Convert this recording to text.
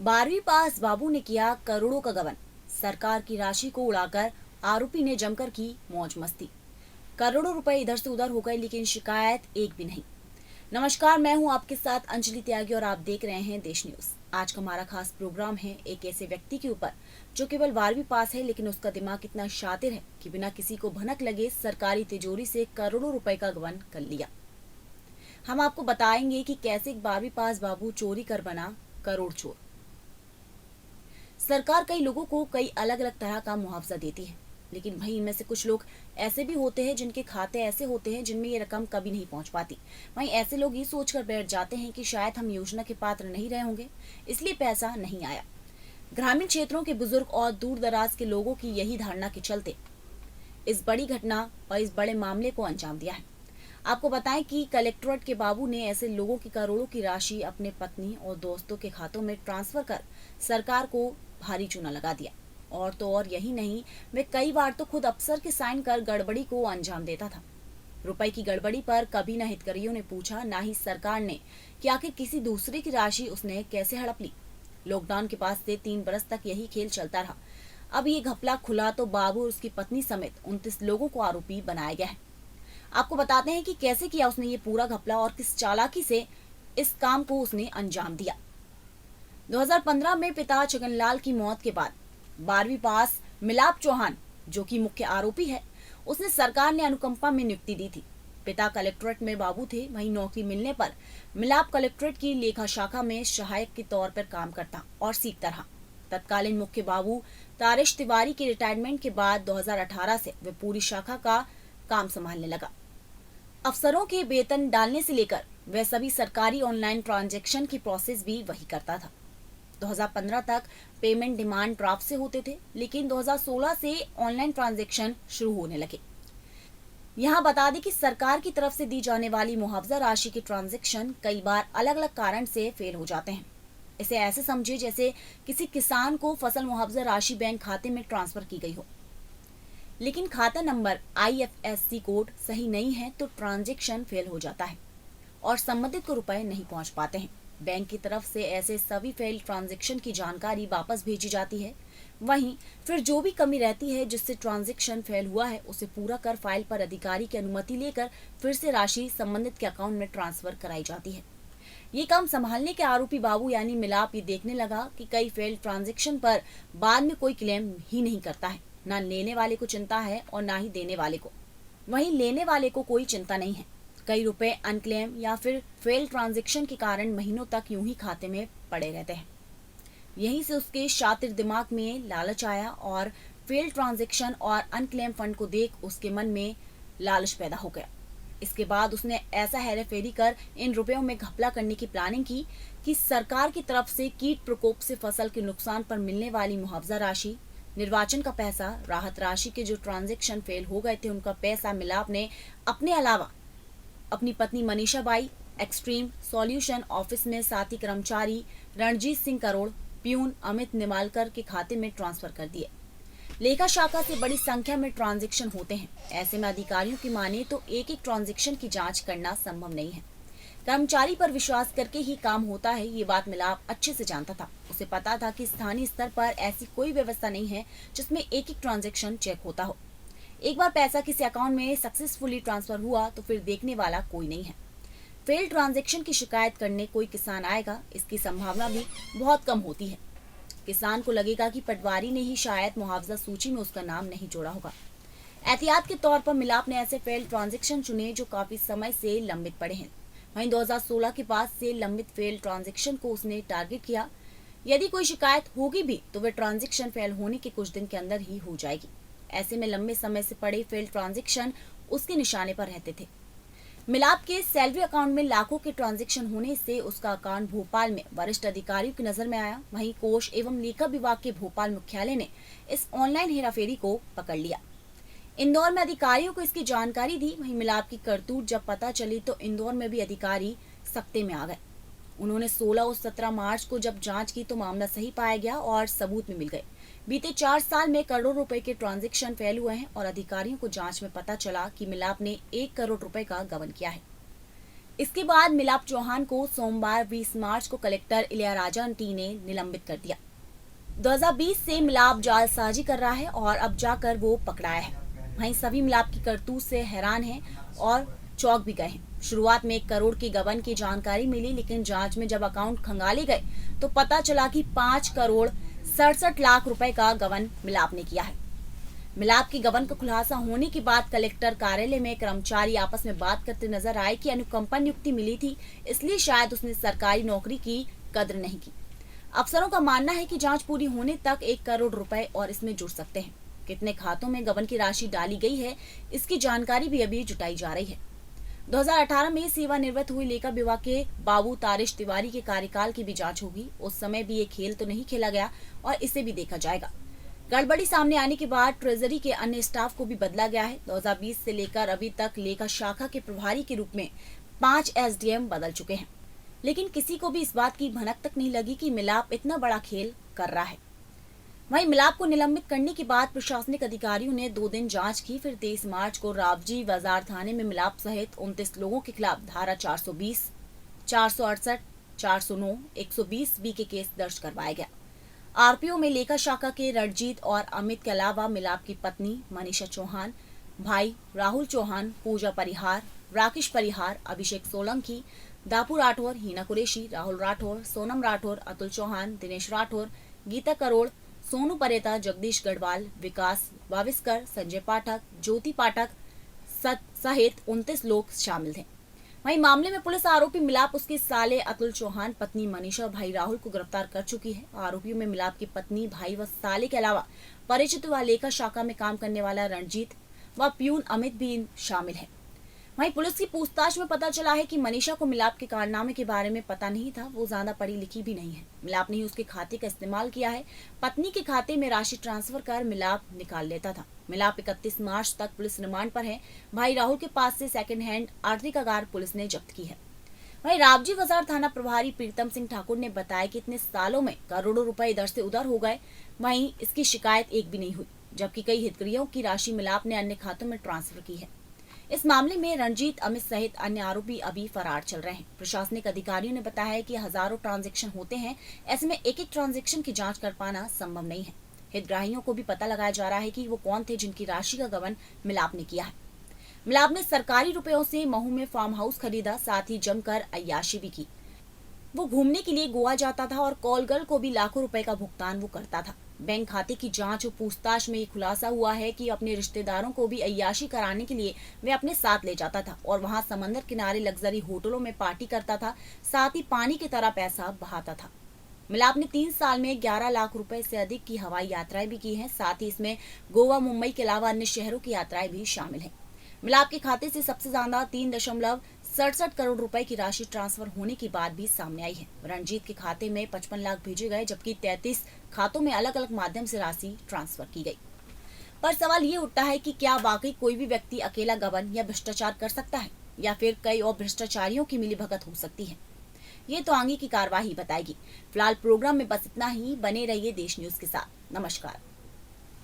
12वीं पास बाबू ने किया करोड़ों का गबन। सरकार की राशि को उड़ाकर आरोपी ने जमकर की मौज मस्ती। करोड़ों रुपए इधर से उधर हो गए, लेकिन शिकायत एक भी नहीं। नमस्कार, मैं हूं आपके साथ अंजलि त्यागी और आप देख रहे हैं देश न्यूज। आज का हमारा खास प्रोग्राम है एक ऐसे व्यक्ति के ऊपर जो केवल 12वीं पास है, लेकिन उसका दिमाग इतना शातिर है कि बिना किसी को भनक लगे सरकारी तिजोरी से करोड़ों रुपए का गबन कर लिया। हम आपको बताएंगे कि कैसे एक 12वीं पास बाबू चोरी कर बना करोड़ चोर। सरकार कई लोगों को कई अलग अलग तरह का मुआवजा देती है, लेकिन वहीं इनमें से कुछ लोग ऐसे भी होते हैं जिनके खाते ऐसे होते हैं जिनमें ये रकम कभी नहीं पहुंच पाती। वहीं ऐसे लोग ये सोचकर बैठ जाते हैं कि शायद हम योजना के पात्र नहीं रहे होंगे, इसलिए पैसा नहीं आया। ग्रामीण क्षेत्रों के बुजुर्ग और दूर दराज के लोगों की यही धारणा के चलते इस बड़ी घटना और इस बड़े मामले को अंजाम दिया है। आपको बताएं कि कलेक्ट्रेट के बाबू ने ऐसे लोगों की करोड़ों की राशि अपने पत्नी और दोस्तों के खातों में ट्रांसफर कर सरकार को भारी चूना लगा दिया। और तो और यही नहीं, वे कई बार तो खुद अफसर के साइन कर गड़बड़ी को अंजाम देता था। रुपए की गड़बड़ी पर कभी न हितग्राहियों ने पूछा, ना ही सरकार ने कि आखिर किसी दूसरे की राशि उसने कैसे हड़प ली। लॉकडाउन के बाद से 3 बरस तक यही खेल चलता रहा। अब ये घपला खुला तो बाबू और उसकी पत्नी समेत 29 लोगों को आरोपी बनाया गया है। आपको बताते हैं कि कैसे किया उसने ये पूरा घपला और किस चालाकी से इस काम को उसने अंजाम दिया। 2015 में पिता छगनलाल की मौत के बाद 12वीं पास मिलाप चौहान, जो कि मुख्य आरोपी है, उसने सरकार ने अनुकंपा में नियुक्ति दी थी। पिता कलेक्ट्रेट में बाबू थे, वहीं नौकरी मिलने पर मिलाप कलेक्ट्रेट की लेखा शाखा में सहायक के तौर पर काम करता और सीखता रहा। तत्कालीन मुख्य बाबू तारिश तिवारी के रिटायरमेंट के बाद 2018 से वे पूरी शाखा का काम संभालने लगा। अफसरों के वेतन डालने से लेकर वह सभी सरकारी ऑनलाइन ट्रांजैक्शन की प्रोसेस भी वही करता था। 2015 तक पेमेंट डिमांड ड्राफ्ट से होते थे, लेकिन 2016 से ऑनलाइन ट्रांजैक्शन शुरू होने लगे। यहाँ बता दें कि सरकार की तरफ से दी जाने वाली मुआवजा राशि के ट्रांजैक्शन कई बार अलग अलग कारण से फेल हो जाते हैं। इसे ऐसे समझिए जैसे किसी किसान को फसल मुआवजा राशि बैंक खाते में ट्रांसफर की गई हो, लेकिन खाता नंबर IFSC कोड सही नहीं है तो ट्रांजैक्शन फेल हो जाता है और संबंधित को रुपए नहीं पहुंच पाते हैं। बैंक की तरफ से ऐसे सभी फेल ट्रांजैक्शन की जानकारी वापस भेजी जाती है। वहीं फिर जो भी कमी रहती है जिससे ट्रांजैक्शन फेल हुआ है, उसे पूरा कर फाइल पर अधिकारी की अनुमति लेकर फिर से राशि संबंधित के अकाउंट में ट्रांसफर कराई जाती है। ये काम संभालने के आरोपी बाबू यानी मिलाप ये देखने लगा कि कई फेल ट्रांजैक्शन पर बाद में कोई क्लेम ही नहीं करता है। ना लेने वाले को चिंता है और ना ही देने वाले को। वहीं लेने वाले को कोई चिंता नहीं है। कई रुपए अनक्लेम या फिर फेल ट्रांजैक्शन के कारण महीनों तक यूं ही खाते में पड़े रहते हैं। यहीं से उसके शातिर दिमाग में लालच आया और फेल ट्रांजैक्शन और अनक्लेम फंड को देख उसके मन में लालच पैदा हो गया। इसके बाद उसने ऐसा हेराफेरी कर इन रुपयों में घपला करने की प्लानिंग की कि सरकार की तरफ से कीट प्रकोप से फसल के नुकसान पर मिलने वाली मुआवजा राशि, निर्वाचन का पैसा, राहत राशि के जो ट्रांजैक्शन फेल हो गए थे उनका पैसा मिलाप ने अपने अलावा अपनी पत्नी Manisha by, extreme solution office में साथी कर्मचारी रणजीत सिंह करोड़, प्यून अमित निमालकर के खाते में ट्रांसफर कर दिए। लेखा शाखा से बड़ी संख्या में ट्रांजैक्शन होते हैं। ऐसे में अधिकारियों की माने तो एक एक ट्रांजैक्शन की जांच करना संभव नहीं है। कर्मचारी पर विश्वास करके ही काम होता है, ये बात मिलाप अच्छे से जानता था। उसे पता था कि स्थानीय स्तर पर ऐसी कोई व्यवस्था नहीं है जिसमें एक एक ट्रांजैक्शन चेक होता हो। एक बार पैसा किसी अकाउंट में सक्सेसफुली ट्रांसफर हुआ तो फिर देखने वाला कोई नहीं है। फेल ट्रांजैक्शन की शिकायत करने कोई किसान आएगा, इसकी संभावना भी बहुत कम होती है। किसान को लगेगा कि पटवारी ने ही शायद मुआवजा सूची में उसका नाम नहीं जोड़ा होगा। एहतियात के तौर पर मिलाप ने ऐसे फेल ट्रांजैक्शन चुने जो काफी समय से लंबित पड़े हैं। वहीं 2016 के बाद से लंबित फेल ट्रांजैक्शन को उसने टारगेट किया। यदि कोई शिकायत होगी भी तो वह ट्रांजैक्शन फेल होने के कुछ दिन के अंदर ही हो जाएगी। ऐसे में लंबे समय से पड़े फेल ट्रांजैक्शन उसके निशाने पर रहते थे। मिलाप के सैलरी अकाउंट में लाखों के ट्रांजैक्शन होने से उसका अकाउंट भोपाल में वरिष्ठ अधिकारियों की नजर में आया। वहीं कोष एवं लेखा विभाग के भोपाल मुख्यालय ने इस ऑनलाइन हेराफेरी को पकड़ लिया। इंदौर में अधिकारियों को इसकी जानकारी दी। वहीं मिलाप की करतूत जब पता चली तो इंदौर में भी अधिकारी सख्ते में आ गए। उन्होंने 16 और 17 मार्च को जब जांच की तो मामला सही पाया गया और सबूत में मिल गए। बीते 4 साल में करोड़ों रुपए के ट्रांजैक्शन फेल हुए हैं और अधिकारियों को जांच में पता चला कि मिलाप ने 1 करोड़ रुपए का गबन किया है। इसके बाद मिलाप चौहान को सोमवार 20 मार्च को कलेक्टर इलियाराजा टी ने निलंबित कर दिया। 2020 से मिलाप जालसाजी कर रहा है और अब जाकर वो पकड़ाया है। वहीं सभी मिलाप की करतूत से हैरान हैं और चौंक भी गए हैं। शुरुआत में 1 करोड़ की गबन की जानकारी मिली, लेकिन जांच में जब अकाउंट खंगाले गए तो पता चला कि 5 करोड़ 67 लाख रुपए का गबन मिलाप ने किया है। मिलाप की गबन का खुलासा होने के बाद कलेक्टर कार्यालय में कर्मचारी आपस में बात करते नजर आए कि अनुकंपा नियुक्ति मिली थी, इसलिए शायद उसने सरकारी नौकरी की कद्र नहीं की। अफसरों का मानना है कि जांच पूरी होने तक 1 करोड़ रुपए और इसमें जुड़ सकते हैं। कितने खातों में गबन की राशि डाली गई है, इसकी जानकारी भी अभी जुटाई जा रही है। 2018 में सेवानिवृत्त हुई लेखा विभाग के बाबू तारिश तिवारी के कार्यकाल की भी जांच होगी। उस समय भी ये खेल तो नहीं खेला गया और इसे भी देखा जाएगा। गड़बड़ी सामने आने के बाद ट्रेजरी के अन्य स्टाफ को भी बदला गया है। 2020 से लेकर अभी तक लेखा शाखा के प्रभारी के रूप में 5 एसडीएम बदल चुके हैं, लेकिन किसी को भी इस बात की भनक तक नहीं लगी कि मिलाप इतना बड़ा खेल कर रहा है। वहीं मिलाप को निलंबित करने के बाद प्रशासनिक अधिकारियों ने 2 दिन जांच की। फिर 23 मार्च को रावजी बाजार थाने में मिलाप सहित 29 लोगों के खिलाफ धारा 420, 468, 409, 120 बी के केस दर्ज करवाया गया। आरोपियों में लेखा शाखा के रणजीत और अमित के अलावा मिलाप की पत्नी मनीषा चौहान, भाई राहुल चौहान, पूजा परिहार, राकेश परिहार, अभिषेक सोलंकी, दापू राठौर, हीना कुरैशी, राहुल राठौर, सोनम राठौर, अतुल चौहान, दिनेश राठौर, गीता करोड़, सोनू परेता, जगदीश गढ़वाल, विकास वाविस्कर, संजय पाठक, ज्योति पाठक सहित 29 लोग शामिल थे। वहीं मामले में पुलिस आरोपी मिलाप, उसके साले अतुल चौहान, पत्नी मनीषा और भाई राहुल को गिरफ्तार कर चुकी है। आरोपियों में मिलाप की पत्नी, भाई व साले के अलावा परिचित व लेखा शाखा में काम करने वाला रणजीत व प्यून अमित भी शामिल है। वहीं पुलिस की पूछताछ में पता चला है कि मनीषा को मिलाप के कारनामे के बारे में पता नहीं था। वो ज्यादा पढ़ी लिखी भी नहीं है। मिलाप ने ही उसके खाते का इस्तेमाल किया है। पत्नी के खाते में राशि ट्रांसफर कर मिलाप निकाल लेता था। मिलाप 31 मार्च तक पुलिस रिमांड पर है। भाई राहुल के पास से सेकंड हैंड आर्थिक अगार पुलिस ने जब्त की है। वहीं रावजी बाजार थाना प्रभारी प्रीतम सिंह ठाकुर ने बताया कि इतने सालों में करोड़ों रुपए इधर से उधर हो गए, वहीं इसकी शिकायत एक भी नहीं हुई, जबकि कई हितग्राहियों की राशि मिलाप ने अन्य खातों में ट्रांसफर की है। इस मामले में रणजीत, अमित सहित अन्य आरोपी अभी फरार चल रहे हैं। प्रशासनिक अधिकारियों ने बताया है कि हजारों ट्रांजैक्शन होते हैं, ऐसे में एक एक ट्रांजैक्शन की जांच कर पाना संभव नहीं है। हितग्राहियों को भी पता लगाया जा रहा है कि वो कौन थे जिनकी राशि का गबन मिलाप ने किया है। मिलाप ने सरकारी रुपयों से महू में फार्म हाउस खरीदा, साथ ही जमकर अय्याशी भी की। वो घूमने के लिए गोवा जाता था और कॉल गर्ल को भी लाखों रुपए का भुगतान वो करता था। बैंक खाते की जांच और पूछताछ में ये खुलासा हुआ है कि अपने रिश्तेदारों को भी अय्याशी कराने के लिए वे अपने साथ ले जाता था और वहां समंदर किनारे लग्जरी होटलों में पार्टी करता था, साथ ही पानी की तरह पैसा बहाता था। मिलाप ने 3 साल में 11 लाख रुपए से अधिक की हवाई यात्राएं भी की हैं। साथ ही इसमें गोवा, मुंबई के अलावा अन्य शहरों की यात्राएं भी शामिल हैं। मिलाप के खाते से सबसे ज्यादा 3.67 करोड़ रुपए की राशि ट्रांसफर होने की बात भी सामने आई है। रणजीत के खाते में 55 लाख भेजे गए, जबकि 33 खातों में अलग अलग माध्यम से राशि ट्रांसफर की गई। पर सवाल ये उठता है कि क्या वाकई कोई भी व्यक्ति अकेला गबन या भ्रष्टाचार कर सकता है, या फिर कई और भ्रष्टाचारियों की मिलीभगत हो सकती है? ये तो आगे की कार्यवाही बताएगी। फिलहाल प्रोग्राम में बस इतना ही। बने रहिए देश न्यूज के साथ। नमस्कार।